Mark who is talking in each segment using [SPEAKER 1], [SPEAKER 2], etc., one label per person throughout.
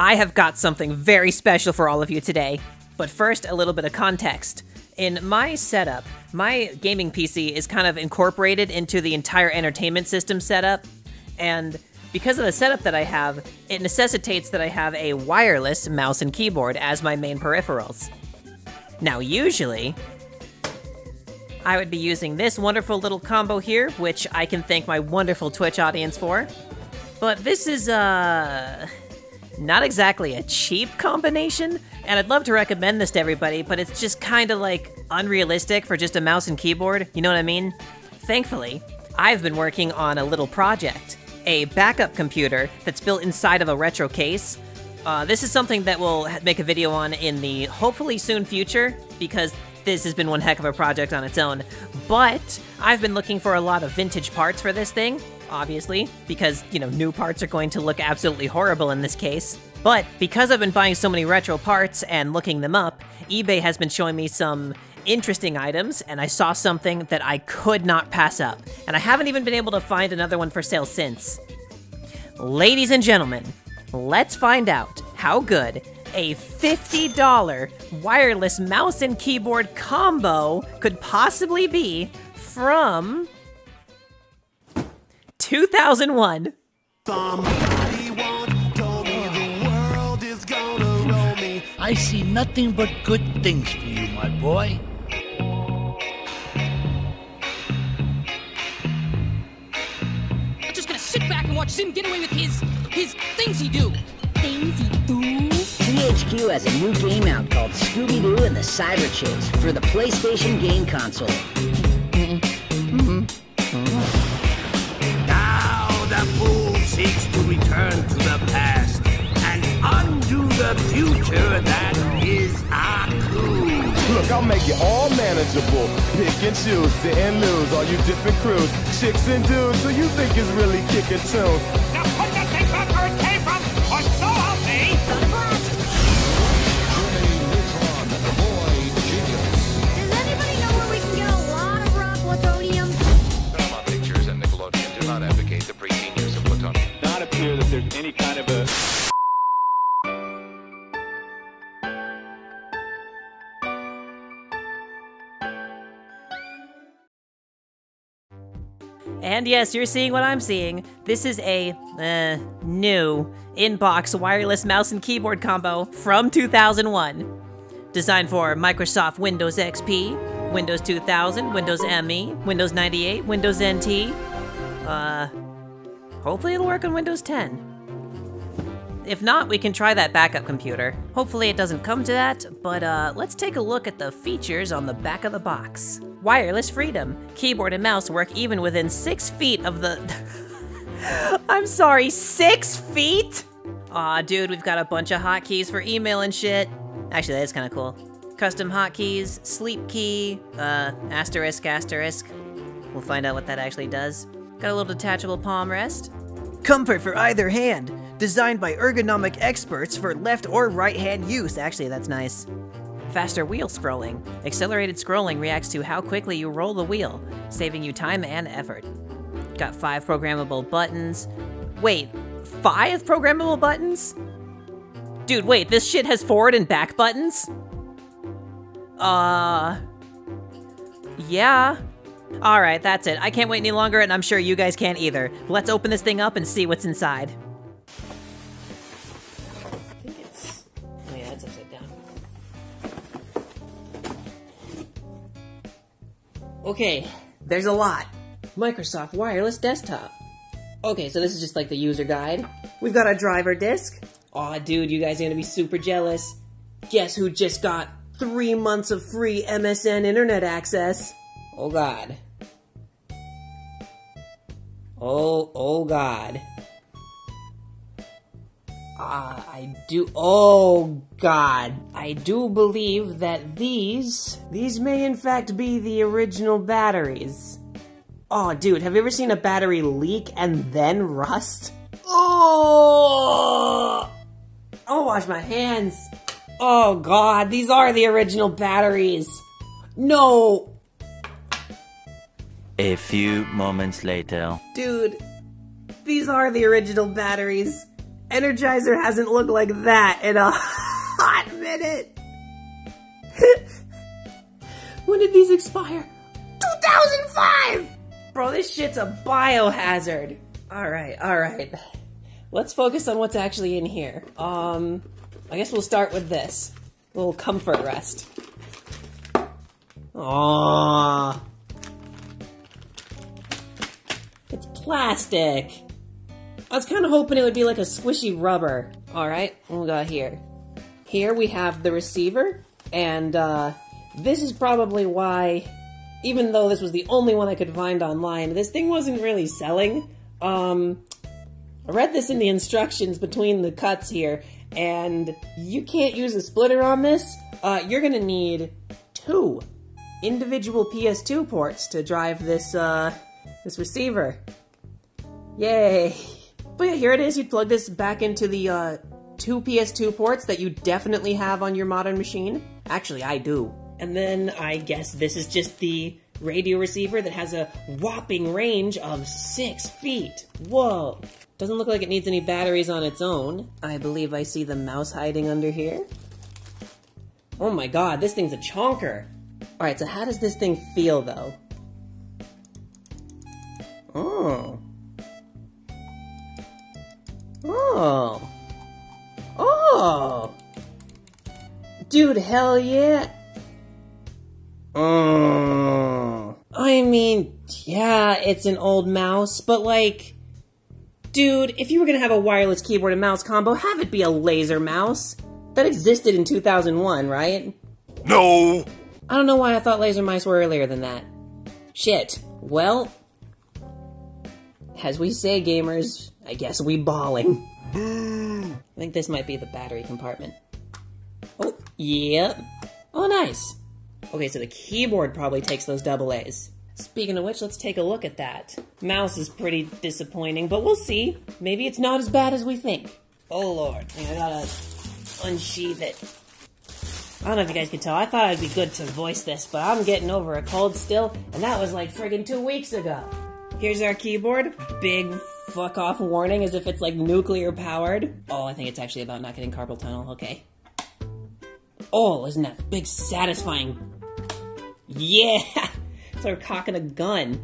[SPEAKER 1] I have got something very special for all of you today. But first, a little bit of context. In my setup, my gaming PC is kind of incorporated into the entire entertainment system setup, and because of the setup that I have, it necessitates that I have a wireless mouse and keyboard as my main peripherals. Now, usually, I would be using this wonderful little combo here, which I can thank my wonderful Twitch audience for. But this is, not exactly a cheap combination, and I'd love to recommend this to everybody, but it's just kind of like unrealistic for just a mouse and keyboard, you know what I mean? Thankfully, I've been working on a little project, a backup computer that's built inside of a retro case. This is something that we'll make a video on in the hopefully soon future, because this has been one heck of a project on its own. But I've been looking for a lot of vintage parts for this thing, obviously, because, you know, new parts are going to look absolutely horrible in this case. But because I've been buying so many retro parts and looking them up, eBay has been showing me some interesting items, and I saw something that I could not pass up. And I haven't even been able to find another one for sale since. Ladies and gentlemen, let's find out how good a $50 wireless mouse and keyboard combo could possibly be from 2001.
[SPEAKER 2] Somebody once told me the world is gonna roll me.
[SPEAKER 3] I see nothing but good things for you, my boy.
[SPEAKER 4] I'm just gonna sit back and watch Sim get away with his things he do.
[SPEAKER 5] Things he do?
[SPEAKER 6] THQ has a new game out called Scooby-Doo and the Cyber Chase for the PlayStation game console.
[SPEAKER 2] Now the fool seeks to return to the past and undo the future that is Aku.
[SPEAKER 7] Look, I'll make it all manageable. Pick and choose, sit and lose, all you different crews, chicks and dudes who you think is really kicking tune.
[SPEAKER 8] Now put that thing back where it came from, or so I'll be!
[SPEAKER 5] Does anybody know where we can get a lot of raw plutonium?
[SPEAKER 9] Paramount Pictures and Nickelodeon do not advocate the preteen use of plutonium.
[SPEAKER 10] Not appear that there's any kind of a...
[SPEAKER 1] And yes, you're seeing what I'm seeing. This is a, new in-box wireless mouse and keyboard combo from 2001. Designed for Microsoft Windows XP, Windows 2000, Windows ME, Windows 98, Windows NT. Hopefully it'll work on Windows 10. If not, we can try that backup computer. Hopefully it doesn't come to that, but let's take a look at the features on the back of the box. Wireless freedom. Keyboard and mouse work even within 6 feet of the... I'm sorry, 6 feet? Aw, dude, we've got a bunch of hotkeys for email and shit. Actually, that is kind of cool. Custom hotkeys, sleep key, asterisk, asterisk. We'll find out what that actually does. Got a little detachable palm rest. Comfort for either hand. Designed by ergonomic experts for left or right hand use. Actually, that's nice. Faster wheel scrolling. Accelerated scrolling reacts to how quickly you roll the wheel, saving you time and effort. Got 5 programmable buttons. Wait, 5 programmable buttons? Dude, wait, this shit has forward and back buttons? Yeah. Alright, that's it. I can't wait any longer, and I'm sure you guys can't either. Let's open this thing up and see what's inside. I think it's... Oh yeah, it's upside down. Okay, there's a lot. Microsoft Wireless Desktop. Okay, so this is just like the user guide. We've got a driver disk. Aw, dude, you guys are gonna be super jealous. Guess who just got 3 months of free MSN internet access? Oh god. Oh god. Oh god. I do believe that these may in fact be the original batteries. Oh dude, have you ever seen a battery leak and then rust? Oh! I'll wash my hands. Oh god, these are the original batteries. No!
[SPEAKER 11] A few moments later.
[SPEAKER 1] Dude, these are the original batteries. Energizer hasn't looked like that in a hot minute. When did these expire? 2005! Bro, this shit's a biohazard. Alright. Let's focus on what's actually in here. I guess we'll start with this. A little comfort rest. Aww. It's plastic. I was kind of hoping it would be like a squishy rubber. Alright, what we got here? Here we have the receiver, and this is probably why, even though this was the only one I could find online, this thing wasn't really selling. I read this in the instructions between the cuts here, and you can't use a splitter on this. You're gonna need 2 individual PS2 ports to drive this, this receiver. Yay. But yeah, here it is. You plug this back into the 2 PS2 ports that you definitely have on your modern machine. Actually, I do. And then I guess this is just the radio receiver that has a whopping range of 6 feet. Whoa. Doesn't look like it needs any batteries on its own. I believe I see the mouse hiding under here. Oh my god, this thing's a chonker. Alright, so how does this thing feel, though? Oh. Oh. Oh. Dude, hell yeah. I mean, yeah, it's an old mouse, but like, dude, if you were gonna have a wireless keyboard and mouse combo, have it be a laser mouse. That existed in 2001, right?
[SPEAKER 8] No!
[SPEAKER 1] I don't know why I thought laser mice were earlier than that. Shit. Well, as we say, gamers, I guess we balling. I think this might be the battery compartment. Oh, yep. Oh, nice. Okay, so the keyboard probably takes those AA's. Speaking of which, let's take a look at that. Mouse is pretty disappointing, but we'll see. Maybe it's not as bad as we think. Oh lord, I gotta unsheath it. I don't know if you guys can tell, I thought I'd be good to voice this, but I'm getting over a cold still, and that was like friggin' 2 weeks ago. Here's our keyboard. Big fuck off warning as if it's like nuclear powered. Oh, I think it's actually about not getting carpal tunnel, okay. Oh, isn't that big satisfying? Yeah! It's like cocking a gun.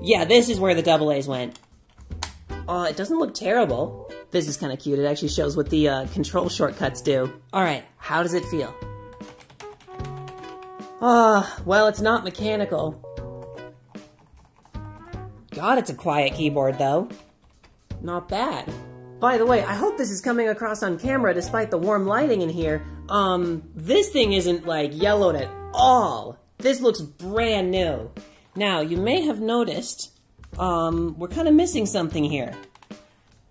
[SPEAKER 1] Yeah, this is where the AA's went. It doesn't look terrible. This is kind of cute. It actually shows what the control shortcuts do. Alright, how does it feel? Well, it's not mechanical. God, it's a quiet keyboard, though. Not bad. By the way, I hope this is coming across on camera despite the warm lighting in here. This thing isn't, like, yellowed at all. This looks brand new. Now, you may have noticed, we're kind of missing something here.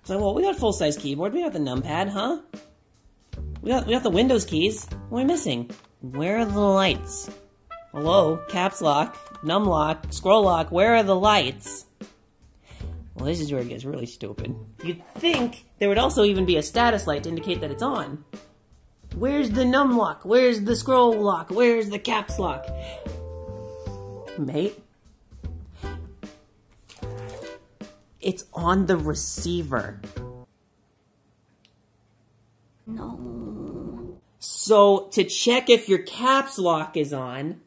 [SPEAKER 1] So, well, we got full-size keyboard, we got the numpad, huh? We got the Windows keys. What are we missing? Where are the lights? Hello? Caps lock, num lock, scroll lock, where are the lights? Well, this is where it gets really stupid. You'd think there would also even be a status light to indicate that it's on. Where's the num lock? Where's the scroll lock? Where's the caps lock? Mate? It's on the receiver.
[SPEAKER 5] No.
[SPEAKER 1] So, to check if your caps lock is on,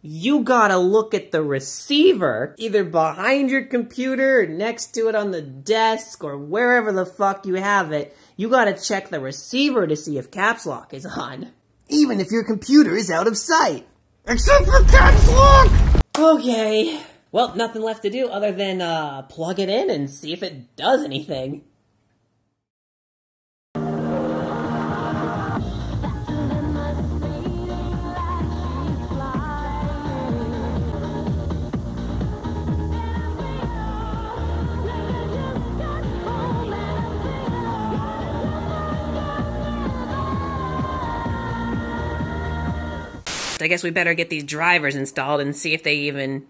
[SPEAKER 1] you gotta look at the receiver, either behind your computer, or next to it on the desk, or wherever the fuck you have it. You gotta check the receiver to see if caps lock is on. Even if your computer is out of sight. Except for caps lock! Okay. Well, nothing left to do other than, plug it in and see if it does anything. I guess we better get these drivers installed and see if they even...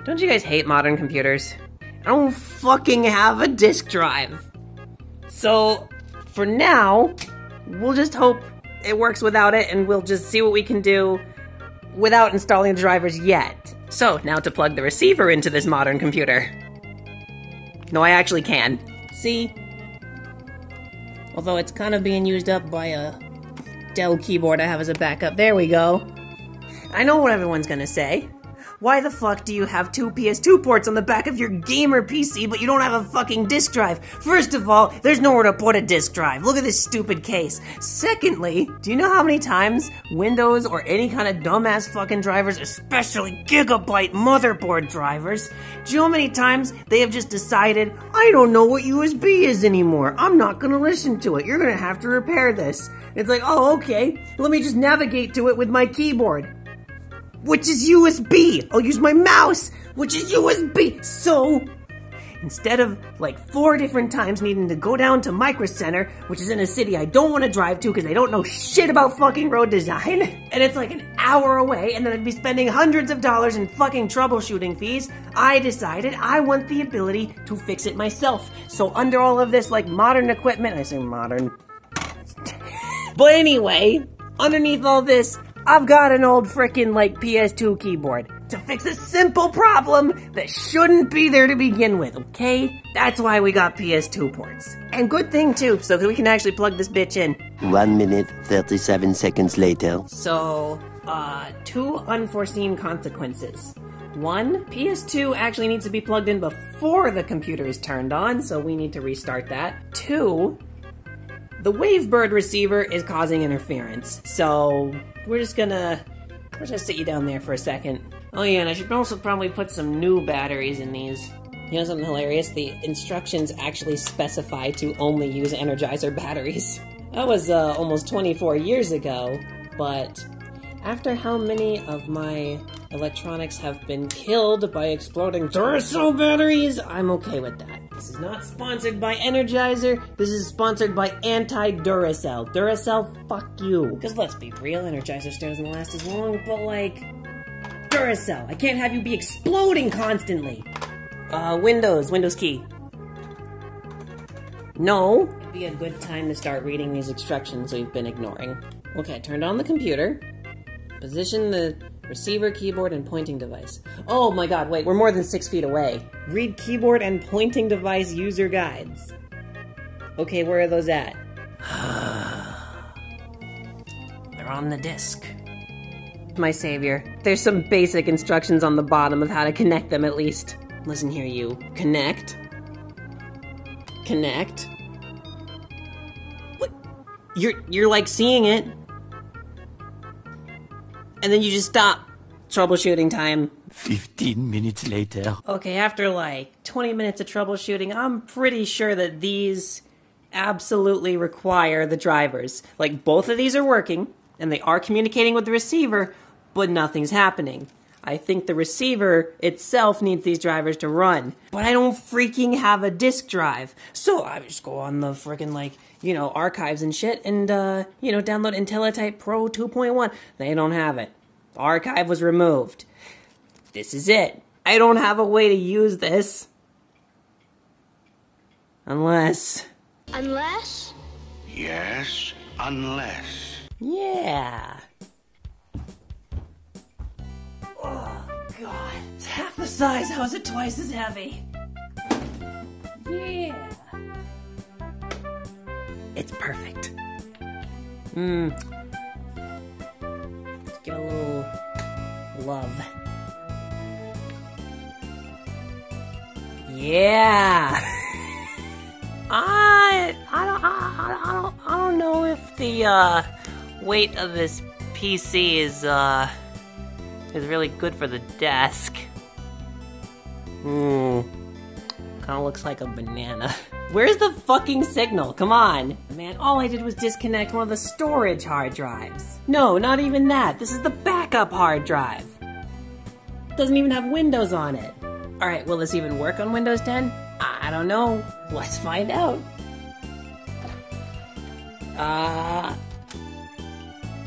[SPEAKER 1] Don't you guys hate modern computers? I don't fucking have a disk drive. So, for now, we'll just hope it works without it, and we'll just see what we can do without installing the drivers yet. So, now to plug the receiver into this modern computer. No, I actually can. See? Although it's kind of being used up by a Dell keyboard I have as a backup. There we go. I know what everyone's gonna say. Why the fuck do you have 2 PS2 ports on the back of your gamer PC, but you don't have a fucking disk drive? First of all, there's nowhere to put a disk drive. Look at this stupid case. Secondly, do you know how many times Windows or any kind of dumbass fucking drivers, especially gigabyte motherboard drivers, do you know how many times they have just decided, I don't know what USB is anymore. I'm not gonna listen to it. You're gonna have to repair this. It's like, oh, okay. Let me just navigate to it with my keyboard, which is USB. I'll use my mouse, which is USB. So, instead of like 4 different times needing to go down to Micro Center, which is in a city I don't want to drive to because I don't know shit about fucking road design, and it's like an hour away, and then I'd be spending hundreds of dollars in fucking troubleshooting fees, I decided I want the ability to fix it myself. So under all of this like modern equipment, I say modern, but anyway, underneath all this, I've got an old frickin' like PS2 keyboard to fix a simple problem that shouldn't be there to begin with, okay? That's why we got PS2 ports. And good thing too, so we can actually plug this bitch in.
[SPEAKER 11] 1 minute, 37 seconds later.
[SPEAKER 1] So, 2 unforeseen consequences. 1, PS2 actually needs to be plugged in before the computer is turned on, so we need to restart that. 2, the Wavebird receiver is causing interference, so we're just gonna sit you down there for a second. Oh yeah, and I should also probably put some new batteries in these. You know something hilarious? The instructions actually specify to only use Energizer batteries. That was almost 24 years ago, but after how many of my electronics have been killed by exploding Duracell batteries, I'm okay with that. This is not sponsored by Energizer, this is sponsored by anti-Duracell. Duracell, fuck you. Because let's be real, Energizer still doesn't last as long, but like, Duracell, I can't have you be exploding constantly. Windows key. No. It'd be a good time to start reading these instructions we've been ignoring. Okay, turned on the computer. Position the receiver, keyboard, and pointing device. Oh my god, wait, we're more than 6 feet away. Read keyboard and pointing device user guides. Okay, where are those at? They're on the disc. My savior. There's some basic instructions on the bottom of how to connect them at least. Listen here, you. Connect. Connect. What? You're like seeing it. And then you just stop. Troubleshooting time.
[SPEAKER 11] 15 minutes later.
[SPEAKER 1] Okay, after like 20 minutes of troubleshooting, I'm pretty sure that these absolutely require the drivers. Like, both of these are working, and they are communicating with the receiver, but nothing's happening. I think the receiver itself needs these drivers to run, but I don't freaking have a disk drive. So I just go on the freaking, like, you know, archives and shit and, you know, download IntelliType Pro 2.1. They don't have it. The archive was removed. This is it. I don't have a way to use this. Unless...
[SPEAKER 5] Unless?
[SPEAKER 2] Yes, unless.
[SPEAKER 1] Yeah. Oh, God. It's half the size. How is it twice as heavy? Yeah. It's perfect. Let's give it a little love. Yeah. I don't know if the weight of this PC is really good for the desk. Kinda looks like a banana. Where's the fucking signal? Come on. Man, all I did was disconnect one of the storage hard drives. No, not even that. This is the backup hard drive. Doesn't even have Windows on it. Alright, will this even work on Windows 10? I don't know. Let's find out.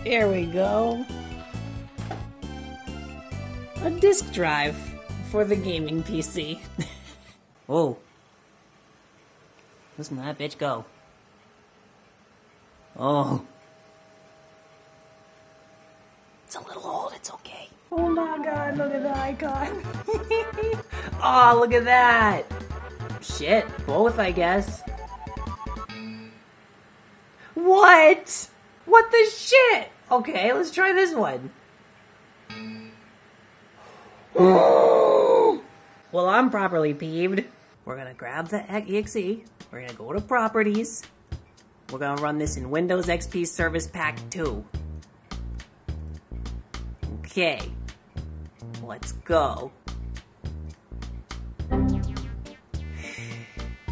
[SPEAKER 1] Here we go. A disk drive for the gaming PC. Whoa. Listen to that bitch go. Oh. It's a little old, it's okay. Oh my god, look at the icon. Oh, look at that. Shit, both, I guess. What? What the shit? Okay, let's try this one. Well, I'm properly peeved. We're gonna grab the exe. We're gonna go to properties. We're gonna run this in Windows XP Service Pack 2. Okay. Let's go.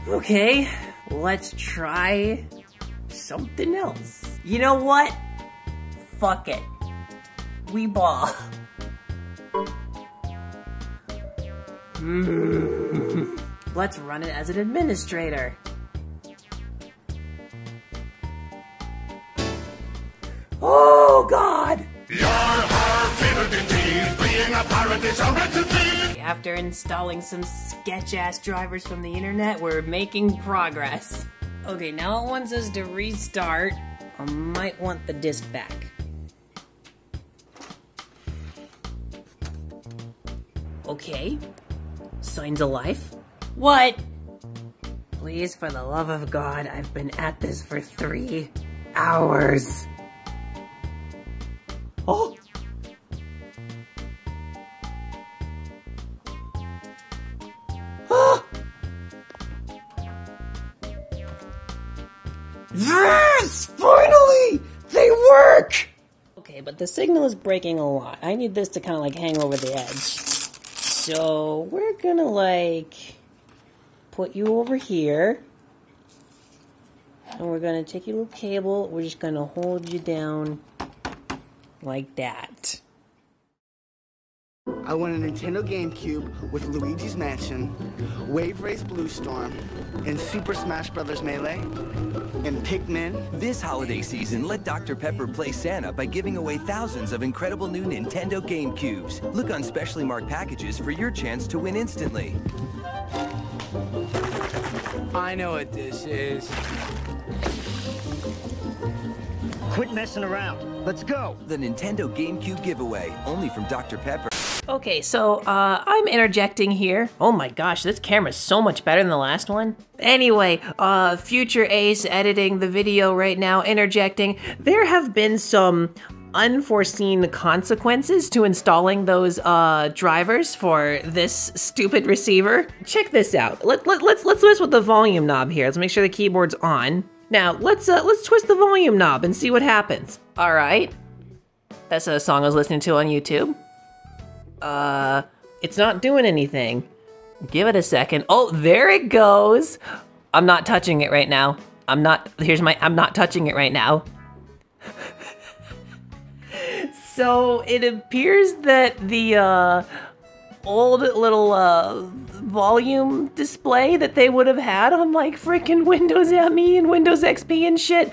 [SPEAKER 1] Okay, let's try something else. You know what? Fuck it. We ball. Let's run it as an administrator. Oh God! Being a pirate is a recipe. After installing some sketch-ass drivers from the internet, we're making progress. Okay, now it wants us to restart. I might want the disk back. Okay. Signs of life. What? Please, for the love of God, I've been at this for 3 hours. Oh! Yes! Finally! They work! Okay, but the signal is breaking a lot. I need this to kind of like hang over the edge. So we're gonna like put you over here. And we're gonna take your little cable. We're just gonna hold you down like that.
[SPEAKER 12] I want a Nintendo GameCube with Luigi's Mansion, Wave Race Blue Storm, and Super Smash Bros. Melee, and Pikmin.
[SPEAKER 13] This holiday season, let Dr. Pepper play Santa by giving away thousands of incredible new Nintendo GameCubes. Look on specially marked packages for your chance to win instantly.
[SPEAKER 12] I know what this is.
[SPEAKER 14] Quit messing around. Let's go.
[SPEAKER 13] The Nintendo GameCube giveaway, only from Dr. Pepper.
[SPEAKER 1] Okay, so I'm interjecting here. Oh my gosh, this camera's so much better than the last one. Anyway, Future Ace editing the video right now, interjecting. There have been some unforeseen consequences to installing those drivers for this stupid receiver. Check this out. Let's mess with the volume knob here. Let's make sure the keyboard's on. Now let's twist the volume knob and see what happens. All right, that's a song I was listening to on YouTube. It's not doing anything. Give it a second. Oh, there it goes. I'm not touching it right now. I'm not touching it right now. So it appears that the old little volume display that they would have had on like freaking Windows ME and Windows XP and shit,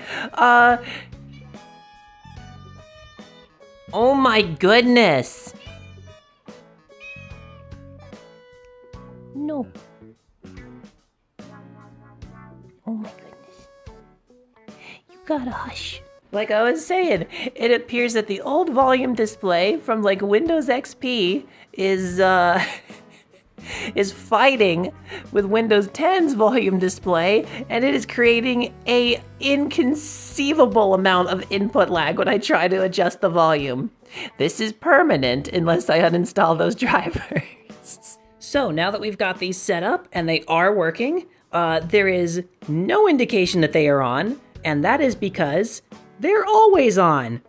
[SPEAKER 1] oh my goodness. No. Oh my goodness. You gotta hush. Like I was saying, it appears that the old volume display from like Windows XP is fighting with Windows 10's volume display, and it is creating a inconceivable amount of input lag when I try to adjust the volume. This is permanent unless I uninstall those drivers. So now that we've got these set up and they are working, there is no indication that they are on, and that is because they're always on.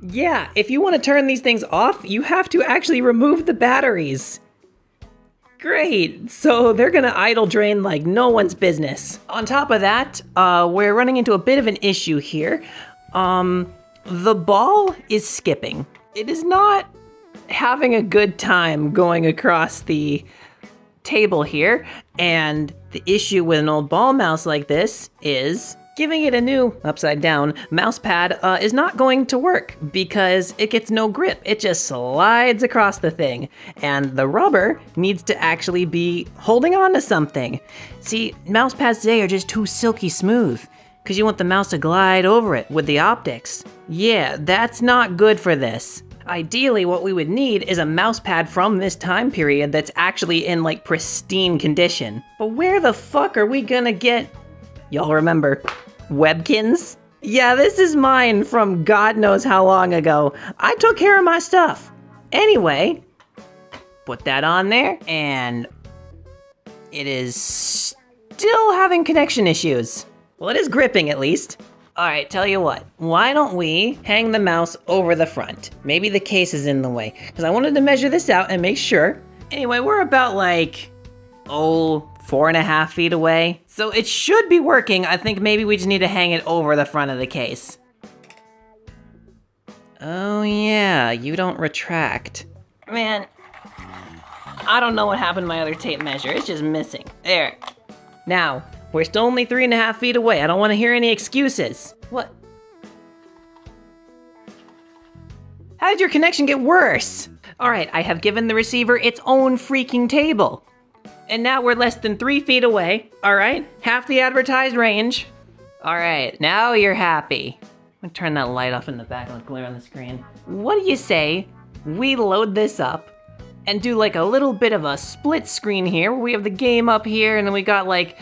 [SPEAKER 1] Yeah, if you want to turn these things off, you have to actually remove the batteries. Great, so they're gonna idle drain like no one's business. On top of that, we're running into a bit of an issue here. The ball is skipping. It is not having a good time going across the table here, and the issue with an old ball mouse like this is giving it a new upside down mouse pad is not going to work because it gets no grip. It just slides across the thing, and the rubber needs to actually be holding on to something. See, mouse pads today are just too silky smooth because you want the mouse to glide over it with the optics. Yeah, that's not good for this. Ideally, what we would need is a mouse pad from this time period that's actually in like pristine condition. But where the fuck are we gonna get, y'all remember, Webkinz? Yeah, this is mine from God knows how long ago. I took care of my stuff. Anyway, put that on there, and it is still having connection issues. Well, it is gripping at least. All right, tell you what, why don't we hang the mouse over the front? Maybe the case is in the way, because I wanted to measure this out and make sure. Anyway, we're about like, 4.5 feet away. So it should be working. I think maybe we just need to hang it over the front of the case. Oh yeah, you don't retract. Man, I don't know what happened to my other tape measure. It's just missing. There. Now, we're still only 3.5 feet away. I don't want to hear any excuses. What? How did your connection get worse? All right, I have given the receiver its own freaking table. And now we're less than 3 feet away. All right, half the advertised range. All right, now you're happy. I'm gonna turn that light off in the back and let glare on the screen. What do you say we load this up and do like a little bit of a split screen here where we have the game up here and then we got like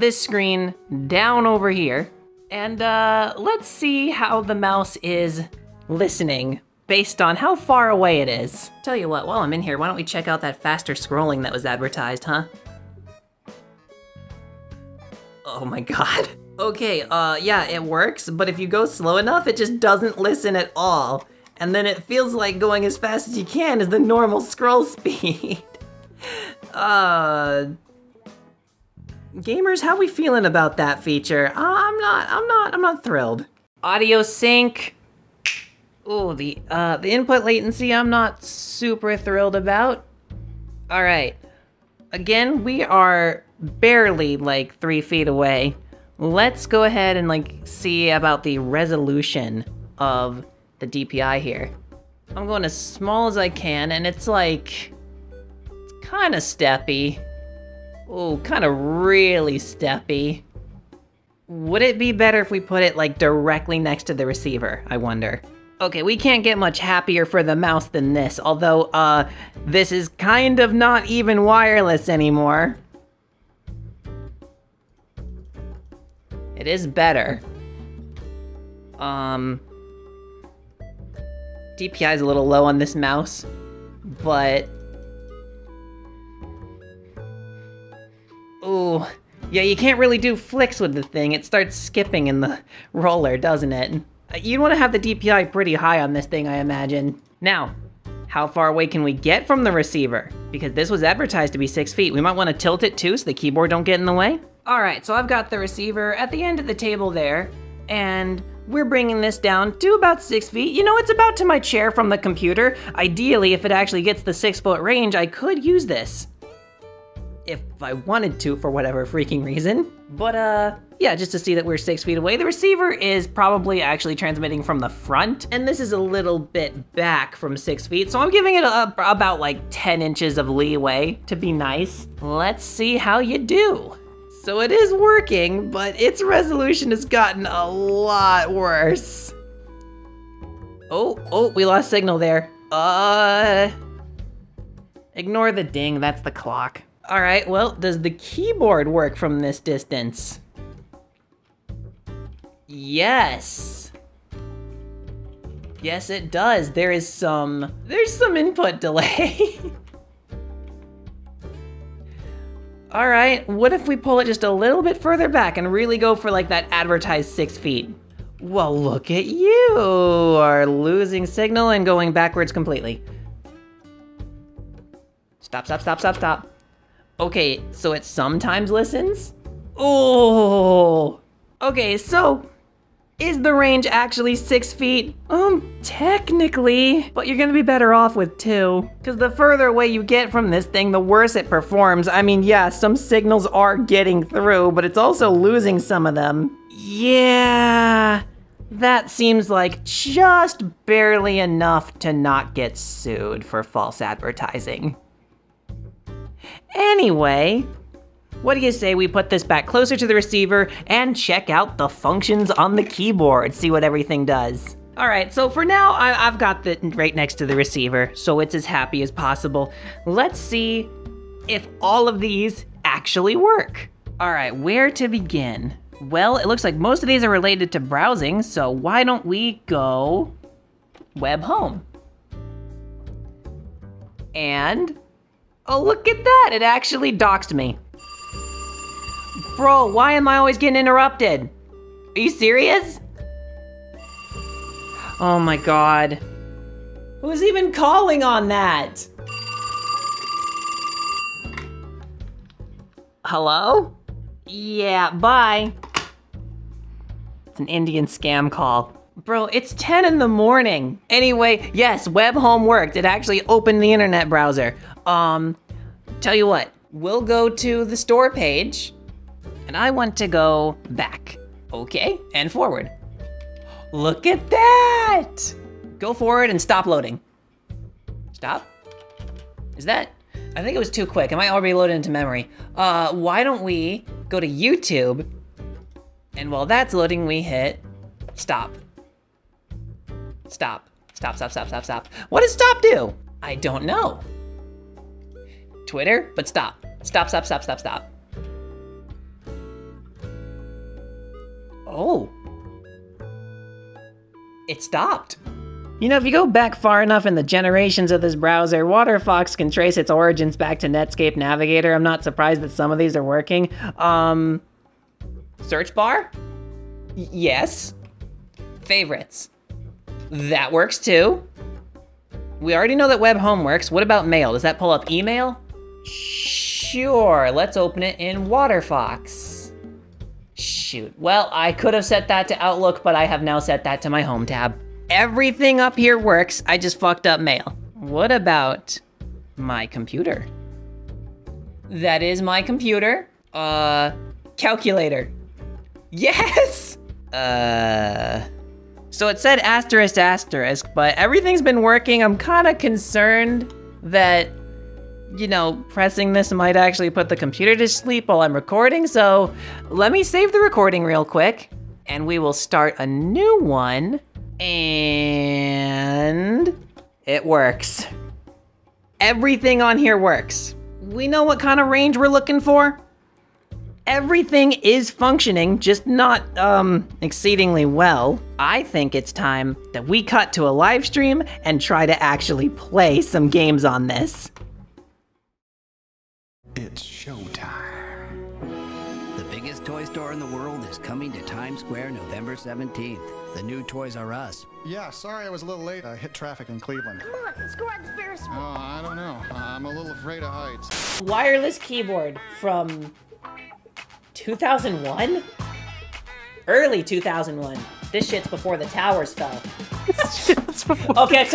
[SPEAKER 1] this screen down over here. And let's see how the mouse is listening based on how far away it is. Tell you what, while I'm in here, why don't we check out that faster scrolling that was advertised, huh? Oh my God. Okay, yeah, it works, but if you go slow enough, it just doesn't listen at all. And then it feels like going as fast as you can is the normal scroll speed. Gamers, how we feeling about that feature? I'm not thrilled. Audio sync. Oh, the input latency I'm not super thrilled about. All right, again, we are barely like 3 feet away. Let's go ahead and like see about the resolution of the DPI here. I'm going as small as I can, and it's like, it's kind of steppy. Oh, kind of really steppy. Would it be better if we put it like directly next to the receiver, I wonder? Okay, we can't get much happier for the mouse than this, although this is kind of not even wireless anymore. It is better. DPI is a little low on this mouse, but... Ooh, yeah, you can't really do flicks with the thing. It starts skipping in the roller, doesn't it? You'd want to have the DPI pretty high on this thing, I imagine. Now, how far away can we get from the receiver? Because this was advertised to be 6 feet. We might want to tilt it too so the keyboard don't get in the way. All right, so I've got the receiver at the end of the table there, and we're bringing this down to about 6 feet. You know, it's about to my chair from the computer. Ideally, if it actually gets the 6 foot range, I could use this. If I wanted to, for whatever freaking reason. But yeah, just to see that we're 6 feet away. The receiver is probably actually transmitting from the front, and this is a little bit back from 6 feet, so I'm giving it about like 10 inches of leeway to be nice. Let's see how you do. So it is working, but its resolution has gotten a lot worse. Oh, we lost signal there. Ignore the ding, that's the clock. All right, well, does the keyboard work from this distance? Yes. Yes, it does. There's some input delay. All right, what if we pull it just a little bit further back and really go for like that advertised 6 feet? Well, look at you are losing signal and going backwards completely. Stop, stop, stop, stop, stop. Okay, so it sometimes listens? Oh! Okay, so is the range actually 6 feet? Technically, but you're gonna be better off with 2. Because the further away you get from this thing, the worse it performs. I mean, yeah, some signals are getting through, but it's also losing some of them. Yeah, that seems like just barely enough to not get sued for false advertising. Anyway, what do you say we put this back closer to the receiver and check out the functions on the keyboard, see what everything does? All right, so for now, I've got it right next to the receiver, so it's as happy as possible. Let's see if all of these actually work. All right, where to begin? Well, it looks like most of these are related to browsing, so why don't we go web home? And, oh, look at that, it actually doxed me. Bro, why am I always getting interrupted? Are you serious? Oh my God. Who's even calling on that? Hello? Yeah, bye. It's an Indian scam call. Bro, it's 10 in the morning. Anyway, yes, web home worked. It actually opened the internet browser. Tell you what, we'll go to the store page, and I want to go back. Okay, and forward. Look at that! Go forward and stop loading. Stop? Is that? I think it was too quick. It might already load into memory. Why don't we go to YouTube, and while that's loading, we hit stop. Stop. Stop, stop, stop, stop, stop. What does stop do? I don't know. Twitter, but stop. Stop, stop, stop, stop, stop. Oh. It stopped. You know, if you go back far enough in the generations of this browser, WaterFox can trace its origins back to Netscape Navigator. I'm not surprised that some of these are working. Search bar? Yes. Favorites. That works too. We already know that web home works. What about mail? Does that pull up email? Sure, let's open it in WaterFox. Shoot, well, I could have set that to Outlook, but I have now set that to my home tab. Everything up here works, I just fucked up mail. What about my computer? That is my computer. Calculator. Yes! So it said asterisk asterisk, but everything's been working. I'm kinda concerned that, you know, pressing this might actually put the computer to sleep while I'm recording, so let me save the recording real quick, and we will start a new one, and it works. Everything on here works. We know what kind of range we're looking for. Everything is functioning, just not, exceedingly well. I think it's time that we cut to a live stream and try to actually play some games on this.
[SPEAKER 15] It's showtime.
[SPEAKER 16] The biggest toy store in the world is coming to Times Square November 17th. The new Toys R Us.
[SPEAKER 15] Yeah, sorry I was a little late. I hit traffic in Cleveland.
[SPEAKER 5] Come on, let's go ride the Ferris wheel.
[SPEAKER 15] Oh, I don't know. I'm a little afraid of heights.
[SPEAKER 1] Wireless keyboard from 2001? Early 2001. This shit's before the towers fell. Okay, it's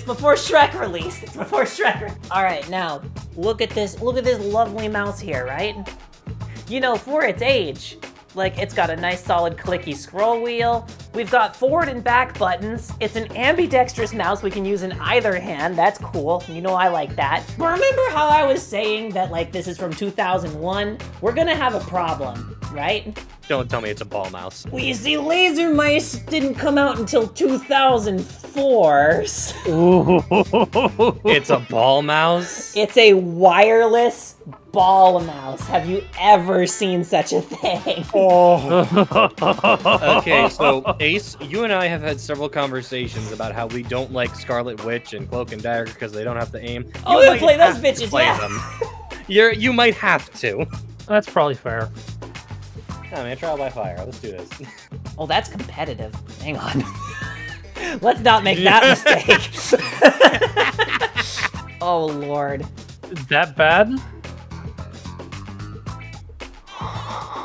[SPEAKER 1] before Shrek release. It's before Shrek. All right, now look at this. Look at this lovely mouse here, right? You know, for its age, like it's got a nice solid clicky scroll wheel. We've got forward and back buttons. It's an ambidextrous mouse we can use in either hand. That's cool. You know I like that. But remember how I was saying that like this is from 2001? We're gonna have a problem, right?
[SPEAKER 17] Don't tell me it's a ball mouse.
[SPEAKER 1] Well, you see, laser mice didn't come out until 2004.
[SPEAKER 17] It's a ball mouse?
[SPEAKER 1] It's a wireless ball mouse. Have you ever seen such a thing?
[SPEAKER 17] Okay, so Ace, you and I have had several conversations about how we don't like Scarlet Witch and Cloak and Dagger because they don't have to aim.
[SPEAKER 1] Oh, you play those bitches, yeah.
[SPEAKER 17] Them. You might have to.
[SPEAKER 18] That's probably fair.
[SPEAKER 17] I mean, trial by fire. Let's do this.
[SPEAKER 1] Oh, that's competitive. Hang on. Let's not make that mistake. Oh, Lord.
[SPEAKER 18] That bad?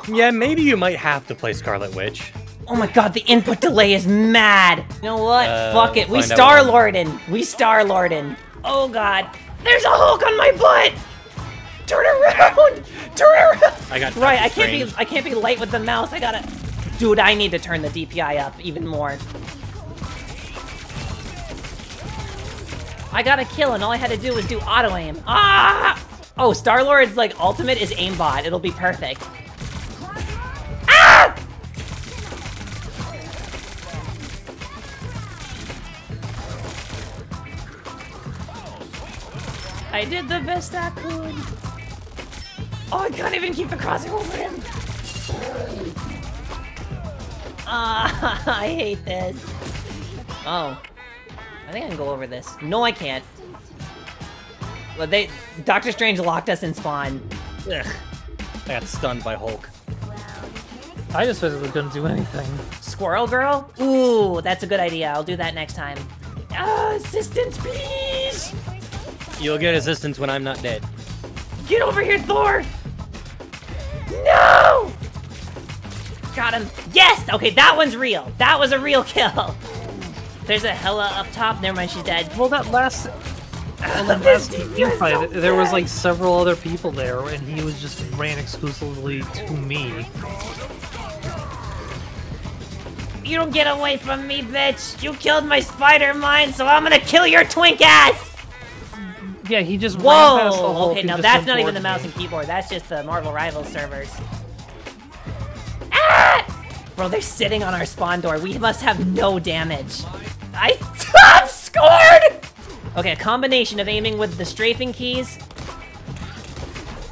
[SPEAKER 17] Yeah, maybe you might have to play Scarlet Witch.
[SPEAKER 1] Oh my god, the input delay is mad. You know what? Fuck it. We Star-Lordin'. We Star-Lordin'. Oh god. There's a Hulk on my butt! Turn around! Turn around! I can't be light with the mouse. I gotta... Dude, I need to turn the DPI up even more. I got a kill and all I had to do was do auto aim. Ah! Oh, Star-Lord's like ultimate is aimbot. It'll be perfect. Ah! I did the best I could. Oh, I can't even keep the crossing over him. I hate this. Oh. I think I can go over this. No, I can't. Well, Doctor Strange locked us in spawn.
[SPEAKER 17] Ugh. I got stunned by Hulk.
[SPEAKER 18] I just physically couldn't do anything.
[SPEAKER 1] Squirrel Girl? Ooh, that's a good idea. I'll do that next time. Assistance, please!
[SPEAKER 17] You'll get assistance when I'm not dead.
[SPEAKER 1] Get over here, Thor! No! Got him. Yes! Okay, that one's real. That was a real kill. There's a Hela up top. Never mind, she's dead.
[SPEAKER 18] Well, that last team fight, there was like several other people there, and he was just ran exclusively to me.
[SPEAKER 1] You don't get away from me, bitch! You killed my spider mine, so I'm gonna kill your twink ass!
[SPEAKER 18] Yeah, he just ran past the
[SPEAKER 1] Whoa!
[SPEAKER 18] Hulk
[SPEAKER 1] Okay,
[SPEAKER 18] and
[SPEAKER 1] now
[SPEAKER 18] just
[SPEAKER 1] that's
[SPEAKER 18] went
[SPEAKER 1] not even the
[SPEAKER 18] towards
[SPEAKER 1] mouse
[SPEAKER 18] me.
[SPEAKER 1] and keyboard. That's just the Marvel Rivals servers. Ah! Bro, they're sitting on our spawn door. We must have no damage. I've scored! Okay, a combination of aiming with the strafing keys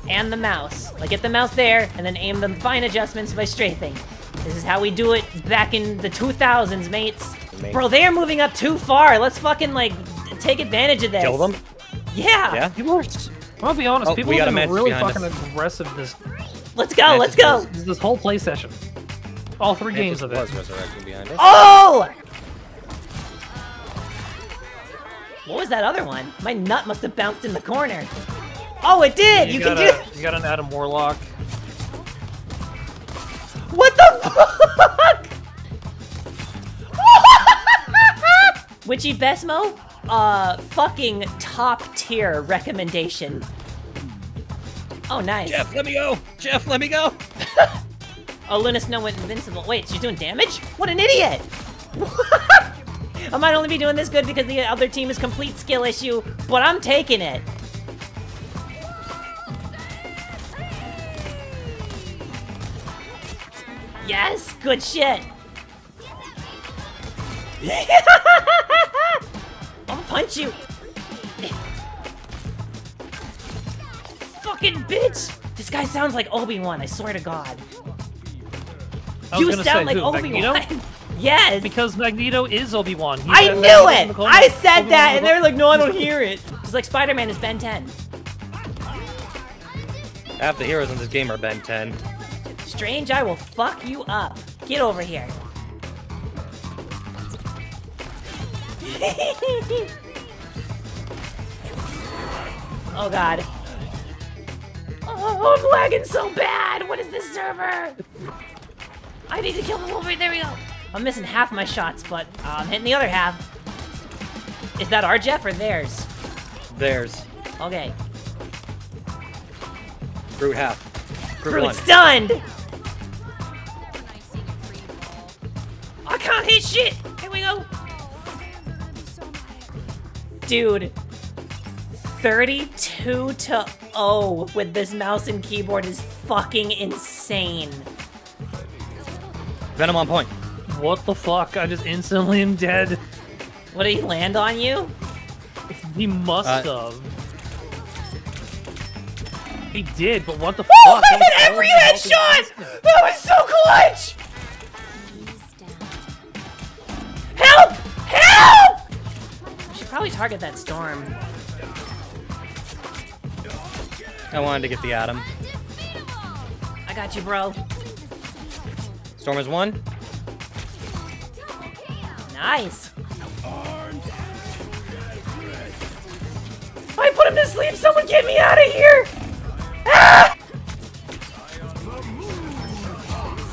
[SPEAKER 1] and the mouse. Like, get the mouse there, and then aim the fine adjustments by strafing. This is how we do it back in the 2000s, mates. Bro, they are moving up too far. Let's fucking, like, take advantage of this.
[SPEAKER 17] Kill them?
[SPEAKER 1] Yeah.
[SPEAKER 17] Yeah?
[SPEAKER 18] People are, I'll be honest, people
[SPEAKER 17] we got
[SPEAKER 18] have
[SPEAKER 17] a
[SPEAKER 18] been
[SPEAKER 17] match
[SPEAKER 18] really
[SPEAKER 17] behind
[SPEAKER 18] fucking
[SPEAKER 17] us.
[SPEAKER 18] aggressive this
[SPEAKER 1] Let's go, let's go!
[SPEAKER 18] this whole play session. All three games of it.
[SPEAKER 17] Resurrection behind us.
[SPEAKER 1] Oh! What was that other one? My nut must have bounced in the corner. Oh, it did! You can do...
[SPEAKER 18] You got an Adam Warlock.
[SPEAKER 1] What the fuck? Witchy Besmo? Fucking top tier recommendation. Oh, nice.
[SPEAKER 17] Jeff, let me go! Jeff, let me go!
[SPEAKER 1] Oh, Luna Snow went invincible. Wait, she's doing damage? What an idiot! I might only be doing this good because the other team is complete skill issue, but I'm taking it. Yes, good shit. I'll punch you. Fucking bitch. This guy sounds like Obi-Wan, I swear to God. You sound like Obi-Wan. Yes!
[SPEAKER 18] Because Magneto is Obi-Wan.
[SPEAKER 1] I knew it! I said that, and they're like, no, I don't hear it. It's like Spider-Man is Ben 10.
[SPEAKER 17] Half the heroes in this game are Ben 10.
[SPEAKER 1] Strange, I will fuck you up. Get over here. Oh, God. Oh, I'm lagging so bad! What is this server? I need to kill the Wolverine. There we go. I'm missing half my shots, but I'm hitting the other half. Is that our Jeff or theirs?
[SPEAKER 17] Theirs.
[SPEAKER 1] Okay.
[SPEAKER 17] Groot half.
[SPEAKER 1] Groot
[SPEAKER 17] one.
[SPEAKER 1] stunned! I can't hit shit! Here we go! Dude. 32-0 with this mouse and keyboard is fucking insane.
[SPEAKER 17] Venom on point.
[SPEAKER 18] What the fuck? I just instantly am dead.
[SPEAKER 1] What, did he land on you?
[SPEAKER 18] He must have. He did, but what the
[SPEAKER 1] fuck? I hit every headshot! That was so clutch! Help! Help! I should probably target that storm.
[SPEAKER 17] I wanted to get the Atom.
[SPEAKER 1] I got you, bro.
[SPEAKER 17] Storm is one.
[SPEAKER 1] Nice. I put him to sleep. Someone get me out of here. Ah!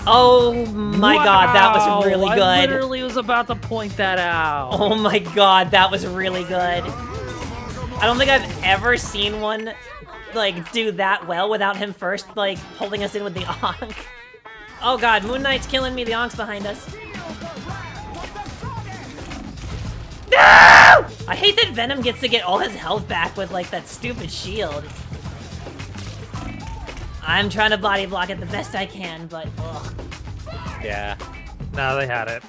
[SPEAKER 1] Oh my God, that was really good.
[SPEAKER 18] I literally was about to point that out.
[SPEAKER 1] Oh my God, that was really good. I don't think I've ever seen one like do that well without him first like holding us in with the Ankh. Oh God, Moon Knight's killing me. The Ankh's behind us. No! I hate that Venom gets to get all his health back with like that stupid shield. I'm trying to body block it the best I can, but ugh.
[SPEAKER 17] Yeah.
[SPEAKER 18] No, they had it.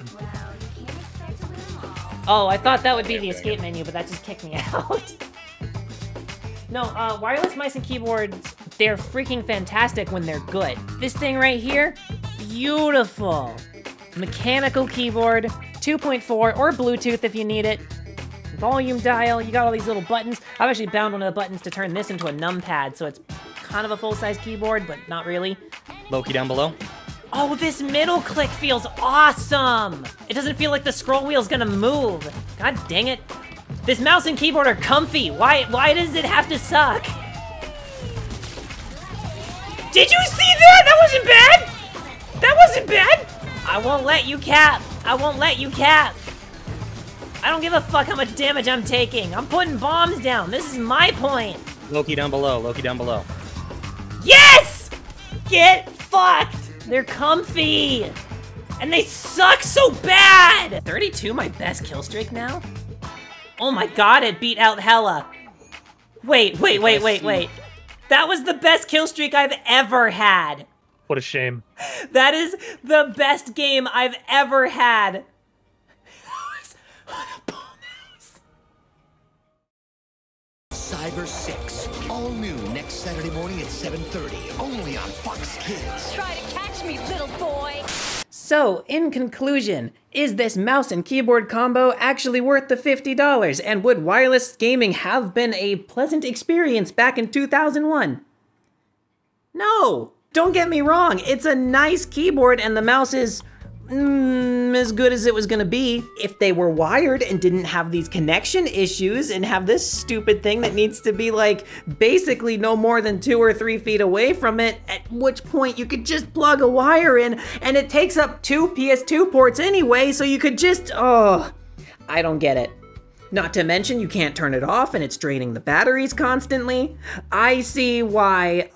[SPEAKER 1] Oh, I thought that would be the escape menu, but that just kicked me out. No, wireless mice and keyboards, they're freaking fantastic when they're good. This thing right here, beautiful. Mechanical keyboard, 2.4 or Bluetooth if you need it. Volume dial, you got all these little buttons. I've actually bound one of the buttons to turn this into a numpad, so it's kind of a full-size keyboard, but not really.
[SPEAKER 17] Loki down below.
[SPEAKER 1] Oh, this middle click feels awesome! It doesn't feel like the scroll wheel's gonna move. God dang it. This mouse and keyboard are comfy. Why does it have to suck? Did you see that? That wasn't bad! That wasn't bad! I won't let you cap. I won't let you cap. I don't give a fuck how much damage I'm taking. I'm putting bombs down. This is my point.
[SPEAKER 17] Loki down below. Loki down below.
[SPEAKER 1] Yes! Get fucked! They're comfy! And they suck so bad! 32, my best kill streak now? Oh my god, it beat out Hella. Wait. That was the best kill streak I've ever had.
[SPEAKER 18] What a shame.
[SPEAKER 1] That is the best game I've ever had.
[SPEAKER 2] Cyber 6, all new next Saturday morning at 7:30, only on Fox Kids.
[SPEAKER 5] Try to catch me, little boy.
[SPEAKER 1] So, in conclusion, is this mouse and keyboard combo actually worth the $50? And would wireless gaming have been a pleasant experience back in 2001? No! Don't get me wrong, it's a nice keyboard and the mouse is as good as it was gonna be if they were wired and didn't have these connection issues and have this stupid thing that needs to be like basically no more than 2 or 3 feet away from it, at which point you could just plug a wire in and it takes up 2 PS2 ports anyway, so you could just, I don't get it. Not to mention you can't turn it off and it's draining the batteries constantly. I see why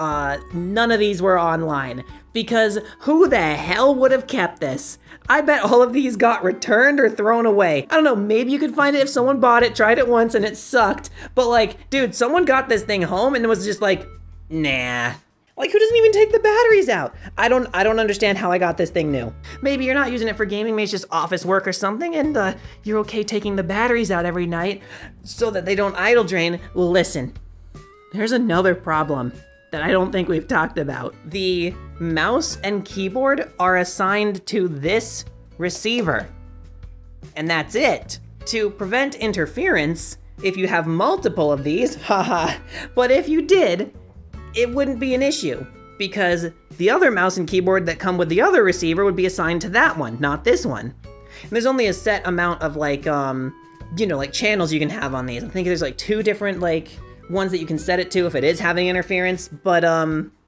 [SPEAKER 1] none of these were online. Because who the hell would have kept this? I bet all of these got returned or thrown away. I don't know, maybe you could find it if someone bought it, tried it once, and it sucked. But like, dude, someone got this thing home and it was just like, nah. Like, who doesn't even take the batteries out? I don't understand how I got this thing new. Maybe you're not using it for gaming, maybe it's just office work or something, and you're okay taking the batteries out every night so that they don't idle drain. Well, listen, there's another problem that I don't think we've talked about. The mouse and keyboard are assigned to this receiver, and that's it. To prevent interference, if you have multiple of these, haha, but if you did, it wouldn't be an issue, because the other mouse and keyboard that come with the other receiver would be assigned to that one, not this one. And there's only a set amount of like, you know, like channels you can have on these. I think there's like 2 different like ones that you can set it to if it is having interference, but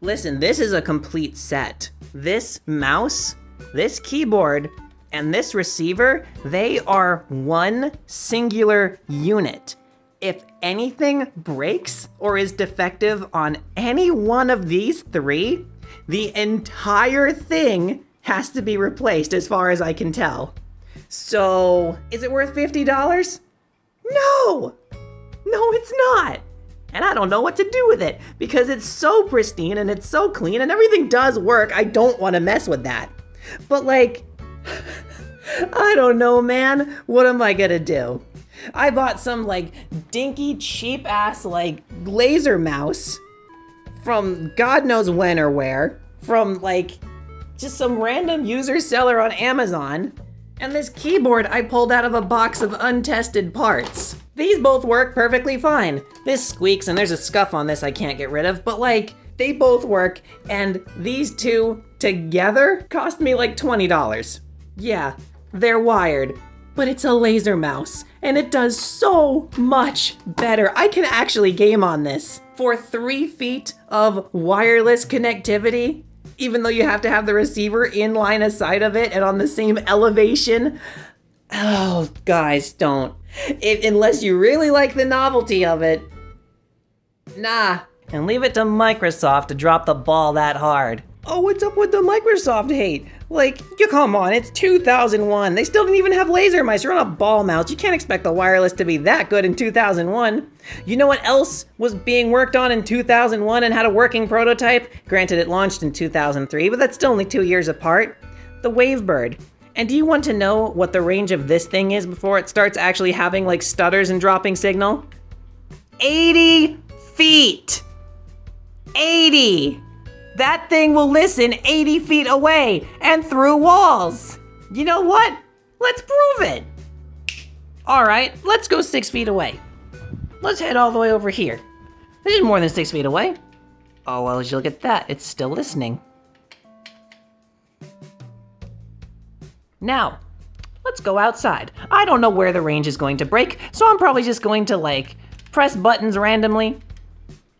[SPEAKER 1] listen, this is a complete set. This mouse, this keyboard, and this receiver, they are one singular unit. If anything breaks or is defective on any one of these 3, the entire thing has to be replaced as far as I can tell. So, is it worth $50? No! No, it's not! And I don't know what to do with it because it's so pristine and it's so clean and everything does work. I don't want to mess with that. But like, I don't know, man. What am I gonna do? I bought some like dinky cheap ass like laser mouse from God knows when or where, from like just some random user seller on Amazon. And this keyboard I pulled out of a box of untested parts. These both work perfectly fine. This squeaks and there's a scuff on this I can't get rid of, but like, they both work, and these 2 together cost me like $20. Yeah, they're wired, but it's a laser mouse, and it does so much better. I can actually game on this. For 3 feet of wireless connectivity, even though you have to have the receiver in line of sight of it and on the same elevation. Oh, guys, don't. Unless you really like the novelty of it, nah. And leave it to Microsoft to drop the ball that hard. Oh, what's up with the Microsoft hate? Like, you come on, it's 2001. They still didn't even have laser mice. You're on a ball mouse. You can't expect the wireless to be that good in 2001. You know what else was being worked on in 2001 and had a working prototype? Granted, it launched in 2003, but that's still only 2 years apart. The Wavebird. And do you want to know what the range of this thing is before it starts actually having like stutters and dropping signal? 80 feet. 80. That thing will listen 80 feet away and through walls. You know what? Let's prove it. All right, let's go 6 feet away. Let's head all the way over here. This is more than 6 feet away. Oh, well, as you look at that, it's still listening. Now, let's go outside. I don't know where the range is going to break, so I'm probably just going to, like, press buttons randomly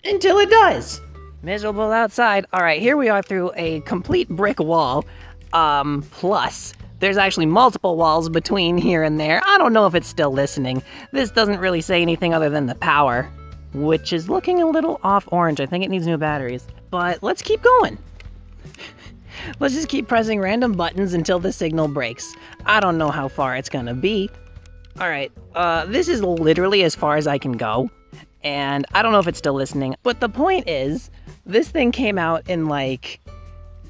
[SPEAKER 1] until it does. Miserable outside. All right, here we are through a complete brick wall, plus there's actually multiple walls between here and there. I don't know if it's still listening. This doesn't really say anything other than the power, which is looking a little off orange. I think it needs new batteries, but let's keep going. Let's just keep pressing random buttons until the signal breaks. I don't know how far it's gonna be. All right, this is literally as far as I can go, and I don't know if it's still listening, but the point is, this thing came out in like,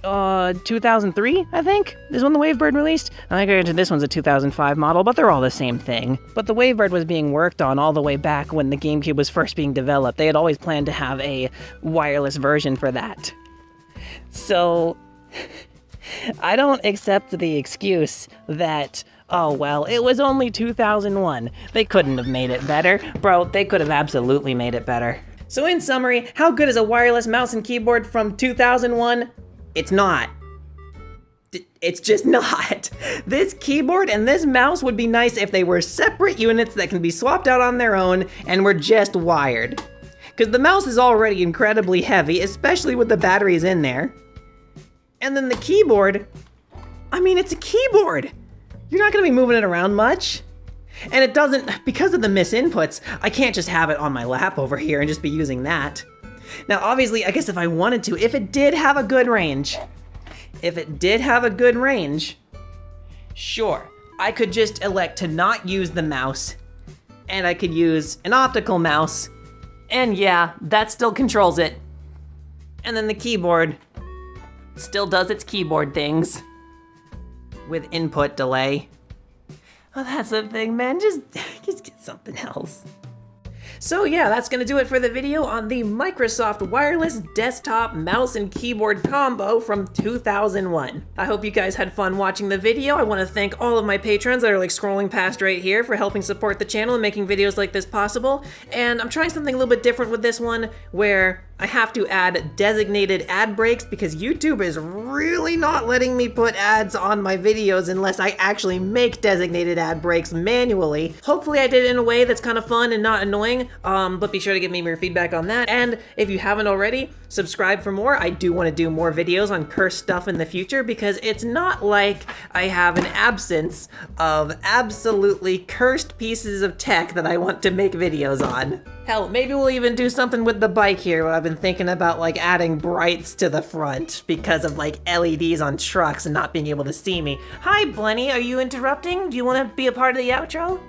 [SPEAKER 1] 2003, I think, is when the Wavebird released. I granted this one's a 2005 model, but they're all the same thing. But the Wavebird was being worked on all the way back when the GameCube was first being developed. They had always planned to have a wireless version for that. So, I don't accept the excuse that, oh well, it was only 2001. They couldn't have made it better. Bro, they could have absolutely made it better. So in summary, how good is a wireless mouse and keyboard from 2001? It's not. It's just not. This keyboard and this mouse would be nice if they were separate units that can be swapped out on their own and were just wired. Because the mouse is already incredibly heavy, especially with the batteries in there. And then the keyboard, I mean, it's a keyboard. You're not gonna be moving it around much. And it doesn't, because of the misinputs, I can't just have it on my lap over here and just be using that. Now, obviously, I guess if I wanted to, if it did have a good range, sure, I could just elect to not use the mouse, and I could use an optical mouse, and yeah, that still controls it. And then the keyboard still does its keyboard things with input delay. Oh, that's the thing, man, just get something else. So yeah, that's gonna do it for the video on the Microsoft wireless desktop mouse and keyboard combo from 2001. I hope you guys had fun watching the video. I wanna thank all of my patrons that are like scrolling past right here for helping support the channel and making videos like this possible. And I'm trying something a little bit different with this one, where I have to add designated ad breaks because YouTube is really not letting me put ads on my videos unless I actually make designated ad breaks manually. Hopefully I did it in a way that's kind of fun and not annoying, but be sure to give me your feedback on that. And if you haven't already, subscribe for more. I do want to do more videos on cursed stuff in the future because it's not like I have an absence of absolutely cursed pieces of tech that I want to make videos on. Hell, maybe we'll even do something with the bike here where I've been thinking about like adding brights to the front because of like LEDs on trucks and not being able to see me. Hi, Blenny, are you interrupting? Do you want to be a part of the outro?